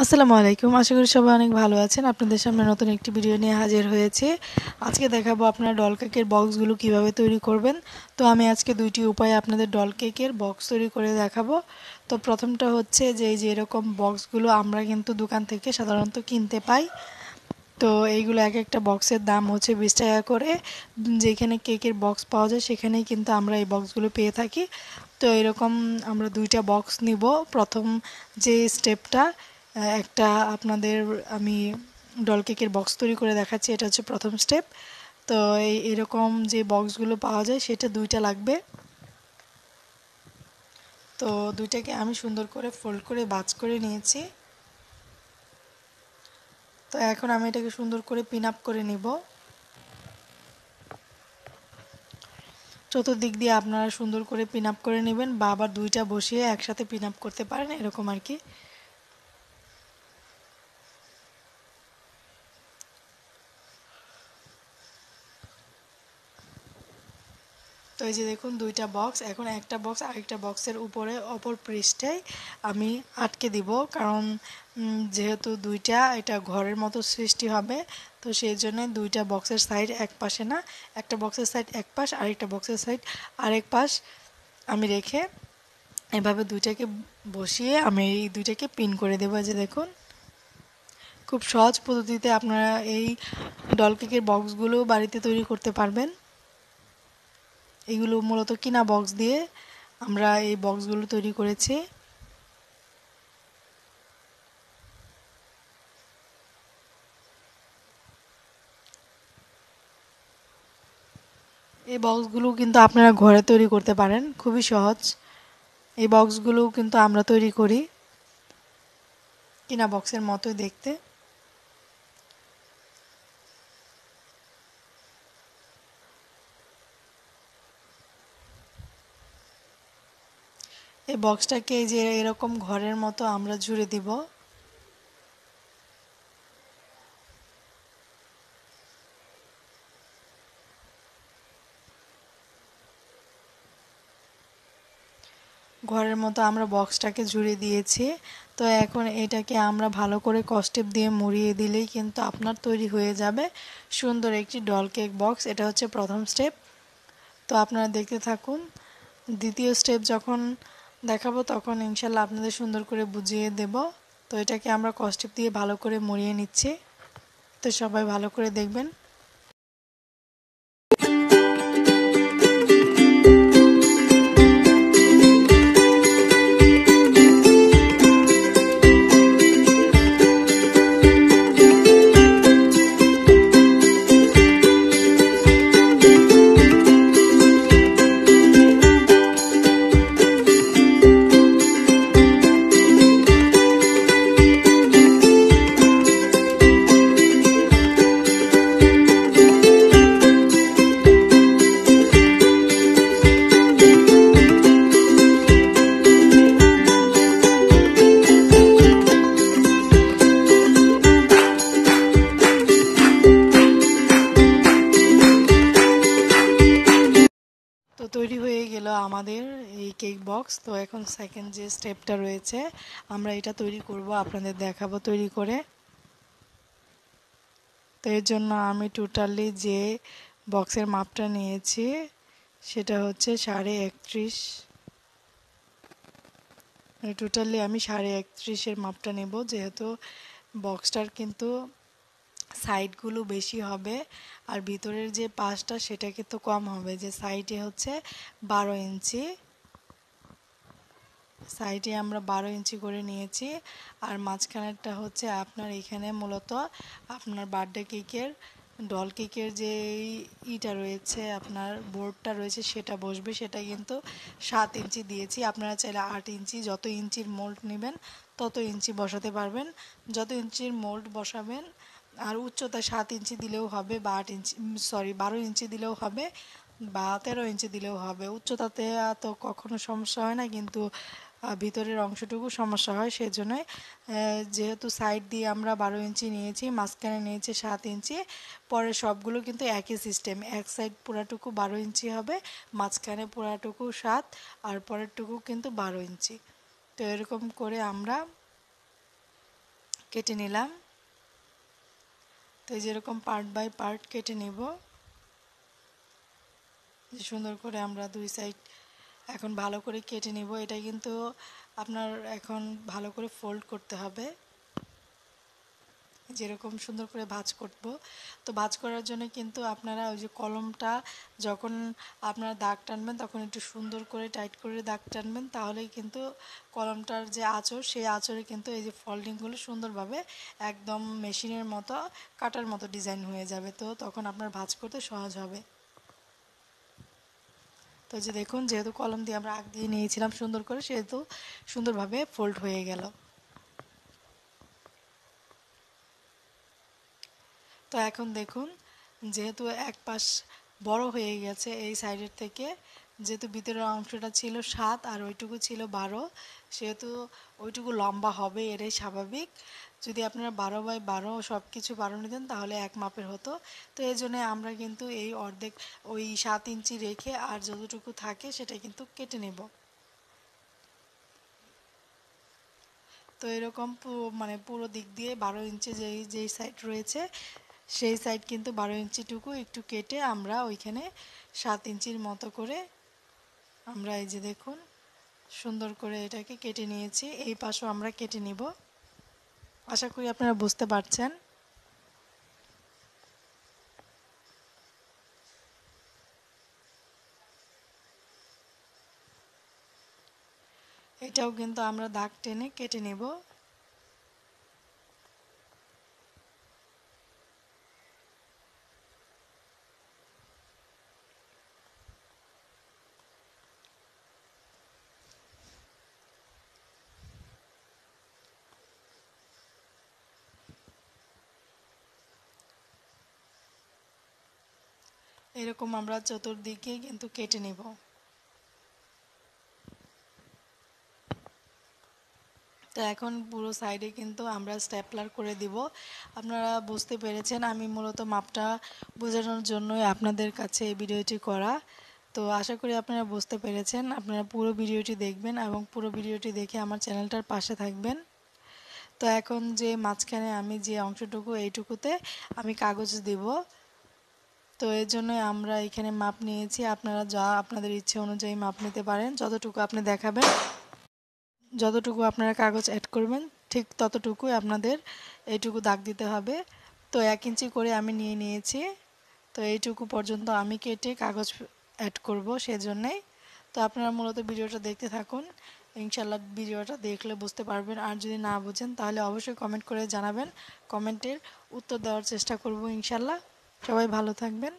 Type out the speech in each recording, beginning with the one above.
আসসালামু আলাইকুম। আশা করি সবাই অনেক ভালো আছেন। আপনাদের সামনে নতুন একটি ভিডিও নিয়ে হাজির হয়েছি। আজকে দেখাবো আপনারা ডল কেকের বক্সগুলো কিভাবে তৈরি করবেন। তো আমি আজকে ২টি উপায়ে আপনাদের ডল কেকের বক্স তৈরি করে দেখাবো। তো প্রথমটা হচ্ছে যে এই যে এরকম বক্সগুলো আমরা কিন্তু দোকান থেকে সাধারণত কিনতে পাই। তো এইগুলো এক একটা বক্সের দাম হচ্ছে ২০ টাকা করে। যেখানে কেকের বক্স পাওয়া যায় সেখানেই কিন্তু আমরা এই বক্সগুলো পেয়ে থাকি। তো এরকম আমরা ২টা বক্স নিব। প্রথম যে স্টেপটা একটা আপনাদের আমি ডল কেকের বক্স তৈরি করে দেখাচ্ছি, এটা হচ্ছে প্রথম স্টেপ। তো এরকম যে বক্সগুলো পাওয়া যায় সেটা ২টা লাগবে। তো ২টাকে আমি সুন্দর করে ফোল্ড করে ভাঁজ করে নিয়েছি। তো এখন আমি এটাকে সুন্দর করে পিন আপ করে নিব। চতুর্দিক দিয়ে আপনারা সুন্দর করে পিন আপ করে নেবেন, বা আবার ২টা বসিয়ে একসাথে পিন আপ করতে পারেন, এরকম আর কি। তো এই যে দেখুন ২টা বক্স, এখন একটা বক্স আরেকটা বক্সের উপরে অপর পৃষ্ঠায় আমি আটকে দিব, কারণ যেহেতু ২টা এটা ঘরের মতো সৃষ্টি হবে। তো সেই জন্য ২টা বক্সের সাইড এক পাশে না, একটা বক্সের সাইড এক পাশ আরেকটা বক্সের সাইড আরেক পাশ আমি রেখে এভাবে ২টাকে বসিয়ে আমি এই ২টাকে পিন করে দেবো। যে দেখুন খুব সহজ পদ্ধতিতে আপনারা এই ডল কেকের বক্সগুলো বাড়িতে তৈরি করতে পারবেন। এগুলো মূলত কিনা বক্স দিয়ে আমরা এই বক্সগুলো তৈরি করেছি। এই বক্সগুলো কিন্তু আপনারা ঘরে তৈরি করতে পারেন, খুবই সহজ। এই বক্সগুলো কিন্তু আমরা তৈরি করি কিনা বক্সের মতোই দেখতে। এই বক্সটাকে এই যে এরকম ঘরের মতো আমরা জুড়ে দিব। ঘরের মতো আমরা বক্সটাকে জুড়ে দিয়েছি। তো এখন এটাকে আমরা ভালো করে কস্টেপ দিয়ে মুড়িয়ে দিলেই কিন্তু আপনার তৈরি হয়ে যাবে সুন্দর একটি ডল কেক বক্স। এটা হচ্ছে প্রথম স্টেপ। তো আপনারা দেখতে থাকুন। দ্বিতীয় স্টেপ যখন দেখাবো তখন ইনশাল্লাহ আপনাদের সুন্দর করে বুঝিয়ে দেব। তো এটাকে আমরা কস্টেপ দিয়ে ভালো করে মুড়িয়ে নিচ্ছি। তো সবাই ভালো করে দেখবেন। তো তৈরি হয়ে গেল আমাদের এই কেক বক্স। তো এখন সেকেন্ড যে স্টেপটা রয়েছে আমরা এটা তৈরি করব, আপনাদের দেখাবো তৈরি করে। তো এর জন্য আমি টোটালি যে বক্সের মাপটা নিয়েছি সেটা হচ্ছে ৩.৫। টোটালি আমি ৩.৫-এর মাপটা নেব, যেহেতু বক্সটার কিন্তু সাইডগুলো বেশি হবে আর ভিতরের যে পাশটা সেটা কিন্তু কম হবে। যে সাইডে হচ্ছে ১২ ইঞ্চি, সাইডে আমরা ১২ ইঞ্চি করে নিয়েছি। আর মাঝখানেরটা হচ্ছে আপনার এখানে মূলত আপনার বার্থডে কেকের ডল কেকের যে ইটা রয়েছে, আপনার বোর্ডটা রয়েছে সেটা বসবে, সেটা কিন্তু ৭ ইঞ্চি দিয়েছি। আপনারা চাইলে ৮ ইঞ্চি, যত ইঞ্চির মোল্ড নেবেন তত ইঞ্চি বসাতে পারবেন। যত ইঞ্চির মোল্ড বসাবেন, আর উচ্চতা ৭ ইঞ্চি দিলেও হবে, বা ৮ ইঞ্চি, সরি ১২ ইঞ্চি দিলেও হবে, বা ১৩ ইঞ্চি দিলেও হবে। উচ্চতাতে তো কখনো সমস্যা হয় না, কিন্তু ভিতরের অংশটুকু সমস্যা হয়। সেজন্যই যেহেতু সাইড দিয়ে আমরা ১২ ইঞ্চি নিয়েছি, মাঝখানে নিয়েছি ৭ ইঞ্চি। পরে সবগুলো কিন্তু একই সিস্টেম, এক সাইড পুরাটুকু ১২ ইঞ্চি হবে, মাঝখানে পুরাটুকু ৭, আর পরেরটুকু কিন্তু ১২ ইঞ্চি। তো এরকম করে আমরা কেটে নিলাম। তো যেরকম পার্ট বাই পার্ট কেটে নেব। সুন্দর করে আমরা দুই সাইড এখন ভালো করে কেটে নেব। এটা কিন্তু আপনার এখন ভালো করে ফোল্ড করতে হবে, যেরকম সুন্দর করে ভাঁজ করব। তো ভাঁজ করার জন্য কিন্তু আপনারা ওই যে কলমটা যখন আপনারা দাগ টানবেন তখন একটু সুন্দর করে টাইট করে দাগ টানবেন, তাহলেই কিন্তু কলমটার যে আঁচড় সেই আঁচড়ে কিন্তু এই যে ফোল্ডিংগুলো সুন্দরভাবে একদম মেশিনের মতো কাটার মতো ডিজাইন হয়ে যাবে। তো তখন আপনার ভাঁজ করতে সহজ হবে। তো যে দেখুন, যেহেতু কলম দিয়ে আমরা আগ দিয়ে নিয়েছিলাম সুন্দর করে, সেহেতু সুন্দরভাবে ফোল্ড হয়ে গেল। তো এখন দেখুন, যেহেতু এক পাশ বড় হয়ে গেছে এই সাইডের থেকে, যেহেতু ভিতরের অংশটা ছিল 7 আর ওইটুকু ছিল 12, সেহেতু ওইটুকু লম্বা হবে, এটাই স্বাভাবিক। যদি আপনারা 12x12 সব কিছু 12 নিতেন তাহলে এক মাপের হতো। তো এই জন্য আমরা কিন্তু এই অর্ধেক ওই 7 ইঞ্চি রেখে আর যতটুকু থাকে সেটা কিন্তু কেটে নেব। তো এরকম মানে পুরো দিক দিয়ে 12 ইঞ্চি যেই সাইড রয়েছে সেই সাইড কিন্তু 12 ইঞ্চিটুকু একটু কেটে আমরা ওইখানে 7 ইঞ্চির মতো করে আমরা এই যে দেখুন সুন্দর করে এটাকে কেটে নিয়েছি। এই পাশও আমরা কেটে নিব। আশা করি আপনারা বুঝতে পারছেন। এটাও কিন্তু আমরা দাগ টেনে কেটে নেব। এরকম আমরা চতুর্দিকে কিন্তু কেটে নেব। তো এখন পুরো সাইডে কিন্তু আমরা স্টেপলার করে দিব। আপনারা বুঝতে পেরেছেন, আমি মূলত মাপটা বোঝানোর জন্যই আপনাদের কাছে এই ভিডিওটি করা। তো আশা করি আপনারা বুঝতে পেরেছেন। আপনারা পুরো ভিডিওটি দেখবেন এবং পুরো ভিডিওটি দেখে আমার চ্যানেলটার পাশে থাকবেন। তো এখন যে মাঝখানে আমি যে অংশটুকু এইটুকুতে আমি কাগজ দেব। তো এর জন্য আমরা এখানে মাপ নিয়েছি। আপনারা যা আপনাদের ইচ্ছে অনুযায়ী মাপ নিতে পারেন। যতটুকু আপনি দেখাবেন, যতটুকু আপনারা কাগজ অ্যাড করবেন ঠিক ততটুকুই আপনাদের এইটুকু দাগ দিতে হবে। তো 1 ইঞ্চি করে আমি নিয়ে নিয়েছি। তো এইটুকু পর্যন্ত আমি কেটে কাগজ অ্যাড করব সেজন্যই। তো আপনারা মূলত ভিডিওটা দেখতে থাকুন। ইনশাল্লাহ ভিডিওটা দেখলে বুঝতে পারবেন। আর যদি না বুঝেন তাহলে অবশ্যই কমেন্ট করে জানাবেন। কমেন্টের উত্তর দেওয়ার চেষ্টা করব ইনশাল্লাহ। সবাই ভালো থাকবেন।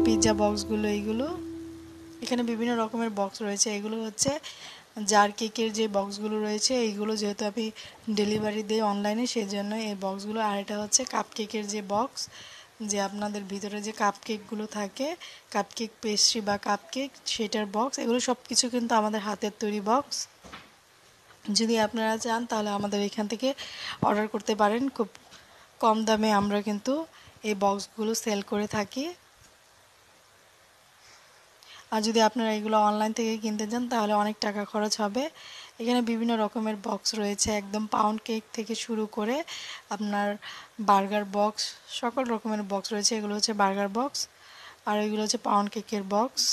পিৎজা বক্সগুলো এইগুলো। এখানে বিভিন্ন রকমের বক্স রয়েছে। এগুলো হচ্ছে জার কেকের যে বক্সগুলো রয়েছে এইগুলো, যেহেতু আমি ডেলিভারি দিই অনলাইনে সেজন্য এই বক্সগুলো। আর এটা হচ্ছে কাপ কেকের যে বক্স, যে আপনাদের ভিতরে যে কাপ কেকগুলো থাকে, কাপ কেক পেস্ট্রি বা কাপ কেক সেটার বক্স। এগুলো সব কিছু কিন্তু আমাদের হাতের তৈরি বক্স। যদি আপনারা চান তাহলে আমাদের এখান থেকে অর্ডার করতে পারেন। খুব কম দামে আমরা কিন্তু এই বক্সগুলো সেল করে থাকি। আর যদি আপনারা এগুলো অনলাইন থেকে কিনতে চান তাহলে অনেক টাকা খরচ হবে। এখানে বিভিন্ন রকমের বক্স রয়েছে, একদম পাউন্ড কেক থেকে শুরু করে আপনার বার্গার বক্স, সকল রকমের বক্স রয়েছে। এগুলো হচ্ছে বার্গার বক্স আর এগুলো হচ্ছে পাউন্ড কেকের বক্স।